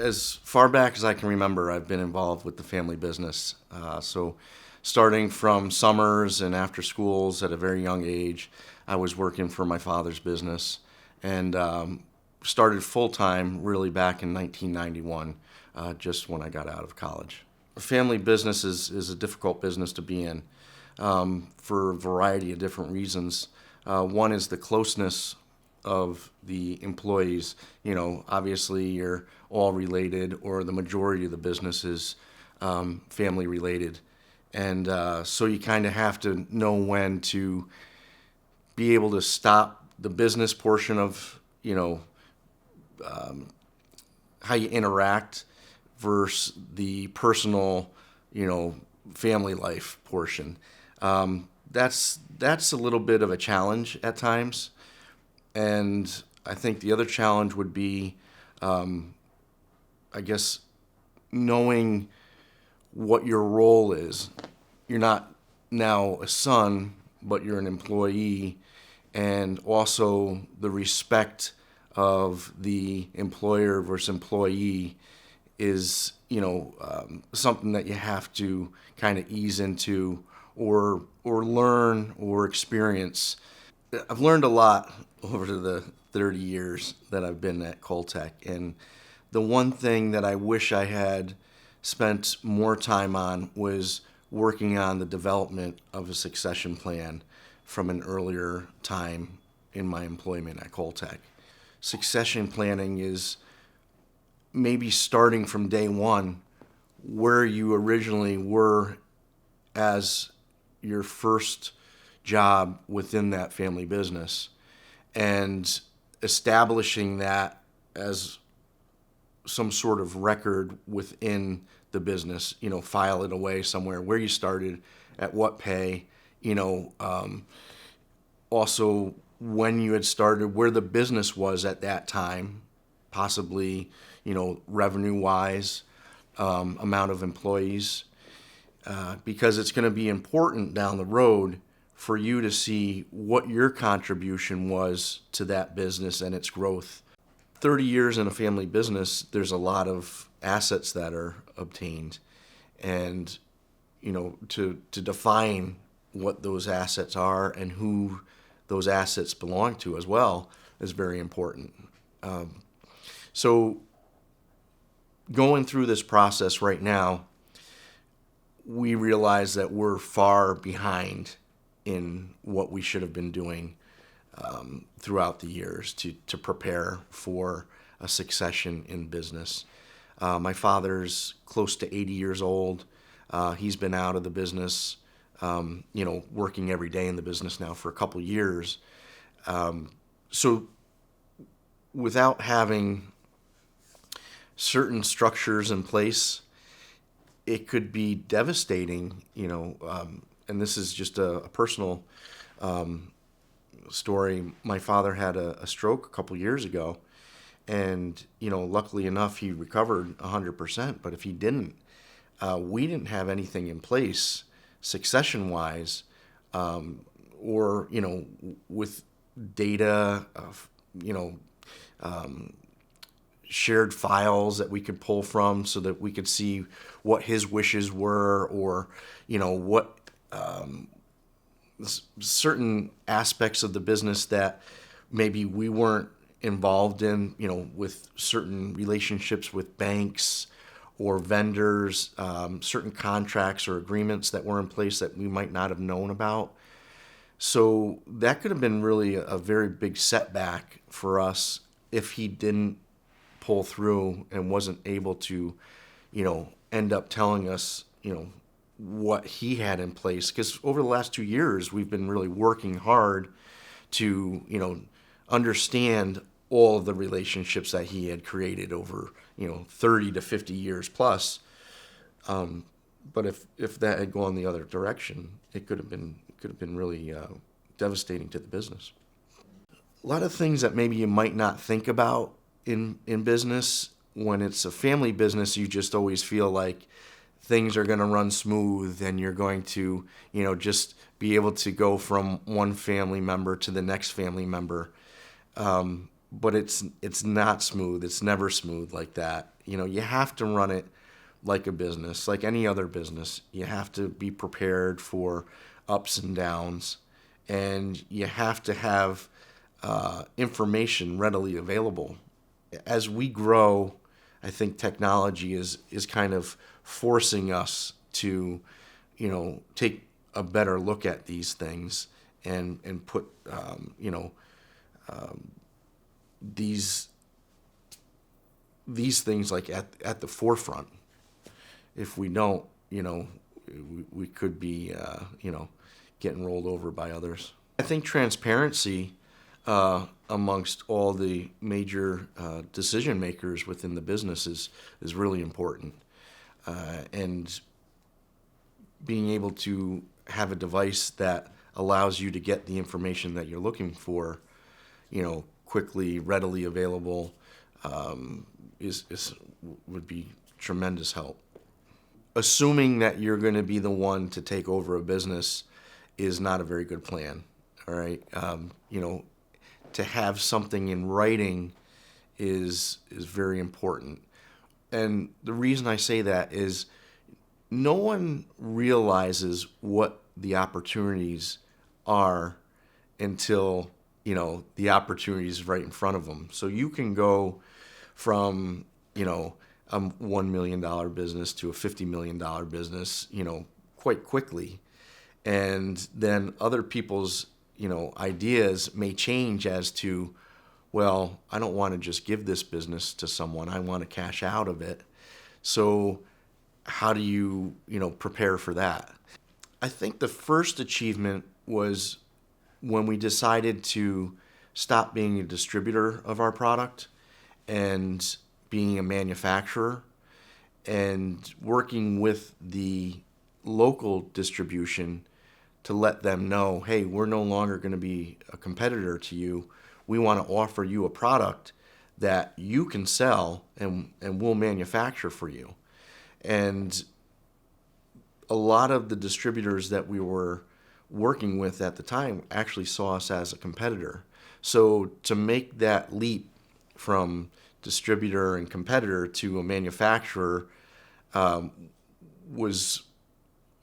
as far back as I can remember, I've been involved with the family business. So starting from summers and after schools at a very young age, I was working for my father's business, and started full-time really back in 1991, just when I got out of college. Family business is a difficult business to be in for a variety of different reasons. One is the closeness of the employees. Obviously you're all related, or the majority of the business is family related. And so you kind of have to know when to be able to stop the business portion of, how you interact versus the personal, family life portion. That's a little bit of a challenge at times. And I think the other challenge would be, I guess, knowing what your role is. You're not now a son, but you're an employee, and also the respect of the employer versus employee is, something that you have to kind of ease into or learn or experience. I've learned a lot over the 30 years that I've been at Cultec, and the one thing that I wish I had spent more time on was working on the development of a succession plan from an earlier time in my employment at Cultec. Succession planning is maybe starting from day one where you originally were as your first job within that family business, and establishing that as some sort of record within the business, file it away somewhere where you started, at what pay, also when you had started, where the business was at that time, possibly, revenue-wise, amount of employees, because it's going to be important down the road for you to see what your contribution was to that business and its growth. 30 years in a family business, there's a lot of assets that are obtained. And, to define what those assets are and who those assets belong to as well is very important. So going through this process right now, we realize that we're far behind in what we should have been doing throughout the years to prepare for a succession in business. My father's close to 80 years old. He's been out of the business, working every day in the business now for a couple years. So without having certain structures in place, it could be devastating, and this is just a personal story. My father had a stroke a couple years ago, and, luckily enough, he recovered 100%. But if he didn't, we didn't have anything in place succession-wise, or, with data of, shared files that we could pull from so that we could see what his wishes were, or, what certain aspects of the business that maybe we weren't involved in, with certain relationships with banks or vendors, certain contracts or agreements that were in place that we might not have known about. So that could have been really a very big setback for us if he didn't pull through and wasn't able to, end up telling us, what he had in place. Because over the last 2 years, we've been really working hard to, understand all of the relationships that he had created over, 30 to 50 years plus. But if that had gone the other direction, it could have been really devastating to the business. A lot of things that maybe you might not think about in business. When it's a family business, you just always feel like things are going to run smooth, and you're going to, just be able to go from one family member to the next family member. But it's not smooth. It's never smooth like that. You have to run it like a business, like any other business. You have to be prepared for ups and downs, and you have to have information readily available. As we grow, I think technology is kind of forcing us to, take a better look at these things and put, these things like at the forefront. If we don't, we could be, getting rolled over by others. I think transparency amongst all the major decision makers within the business is really important. And being able to have a device that allows you to get the information that you're looking for, quickly, readily available, is would be tremendous help. Assuming that you're going to be the one to take over a business is not a very good plan. All right, to have something in writing is very important. And the reason I say that is no one realizes what the opportunities are until, the opportunity is right in front of them. So you can go from, a $1 million business to a $50 million business, quite quickly. And then other people's, ideas may change as to, well, I don't want to just give this business to someone. I want to cash out of it. So how do you, prepare for that? I think the first achievement was when we decided to stop being a distributor of our product and being a manufacturer and working with the local distribution to let them know, hey, we're no longer going to be a competitor to you. We want to offer you a product that you can sell and we'll manufacture for you. And a lot of the distributors that we were working with at the time actually saw us as a competitor. So to make that leap from distributor and competitor to a manufacturer was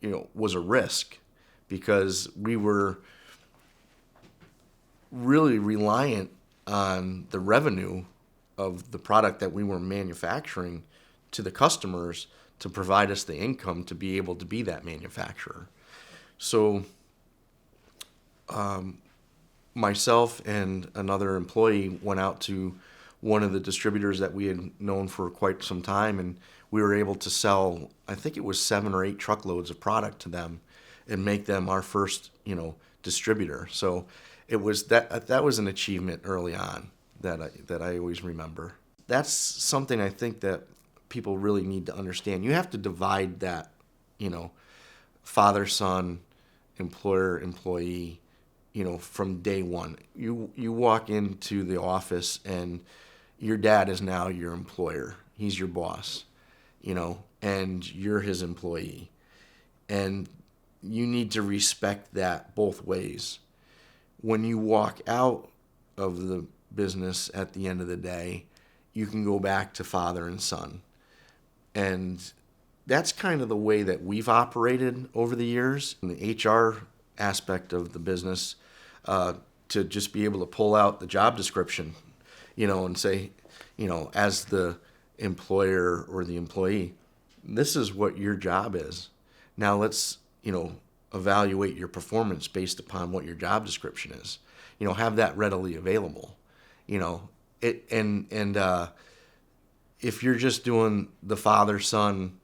a risk, because we were really reliant on the revenue of the product that we were manufacturing to the customers to provide us the income to be able to be that manufacturer. So myself and another employee went out to one of the distributors that we had known for quite some time, and we were able to sell, I think it was 7 or 8 truckloads of product to them and make them our first, distributor. So it was that was an achievement early on that I always remember. That's something I think that people really need to understand. You have to divide that, father, son, employer, employee, from day one. You walk into the office and your dad is now your employer. He's your boss, and you're his employee. And you need to respect that both ways. When you walk out of the business at the end of the day, you can go back to father and son. And that's kind of the way that we've operated over the years. In the HR aspect of the business, to just be able to pull out the job description, and say, as the employer or the employee, this is what your job is. Now let's, evaluate your performance based upon what your job description is. Have that readily available. If you're just doing the father-son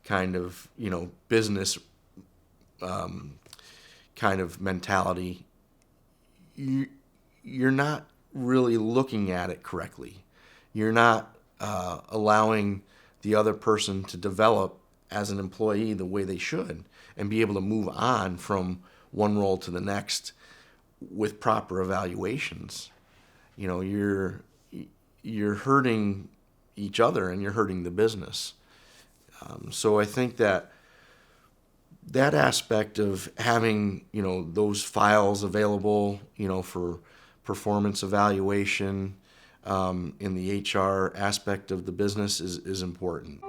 kind of, business kind of mentality, you're not really looking at it correctly. You're not allowing the other person to develop as an employee the way they should and be able to move on from one role to the next with proper evaluations. You're hurting each other and you're hurting the business. So I think that aspect of having, those files available, for performance evaluation, in the HR aspect of the business is important.